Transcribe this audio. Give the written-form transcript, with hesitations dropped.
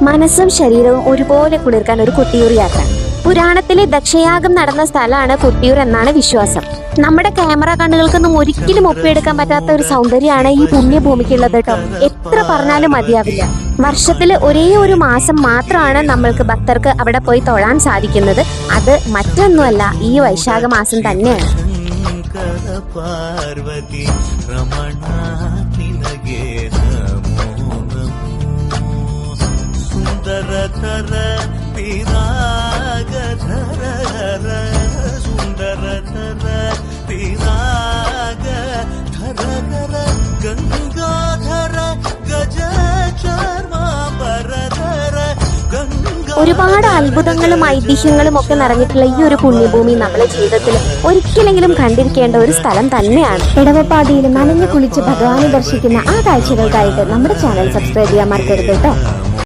മനസ്സും ശരീരവും ഒരുപോലെ കുളിർക്കാൻ ഒരു കൊട്ടിയൂർ യാത്ര. പുരാണത്തിലെ ദക്ഷയാഗം നടന്ന സ്ഥലമാണ് കൊട്ടിയൂർ എന്നാണ് വിശ്വാസം. നമ്മുടെ ക്യാമറ കണ്ണുകൾക്കൊന്നും ഒരിക്കലും ഒപ്പിയെടുക്കാൻ പറ്റാത്ത ഒരു സൗന്ദര്യമാണ് ഈ പുണ്യഭൂമിക്കുള്ളത് കേട്ടോ. എത്ര പറഞ്ഞാലും മതിയാവില്ല. വർഷത്തില് ഒരേ ഒരു മാസം മാത്രമാണ് നമ്മൾക്ക് ഭക്തർക്ക് അവിടെ പോയി തൊഴാൻ സാധിക്കുന്നത്. അത് മറ്റൊന്നുമല്ല, ഈ വൈശാഖ മാസം തന്നെയാണ്. ഒരുപാട് അത്ഭുതങ്ങളും ഐതിഹ്യങ്ങളും ഒക്കെ നിറഞ്ഞിട്ടുള്ള ഈ ഒരു പുണ്യഭൂമി നമ്മുടെ ജീവിതത്തിൽ ഒരിക്കലെങ്കിലും കണ്ടിരിക്കേണ്ട ഒരു സ്ഥലം തന്നെയാണ്. ഇടവപ്പാതിയിൽ നനഞ്ഞു കുളിച്ച് ഭഗവാനെ ദർശിക്കുന്ന ആ കാഴ്ചകൾക്കായിട്ട് നമ്മുടെ ചാനൽ സബ്സ്ക്രൈബ് ചെയ്യാൻ മറക്കരുത് കേട്ടോ.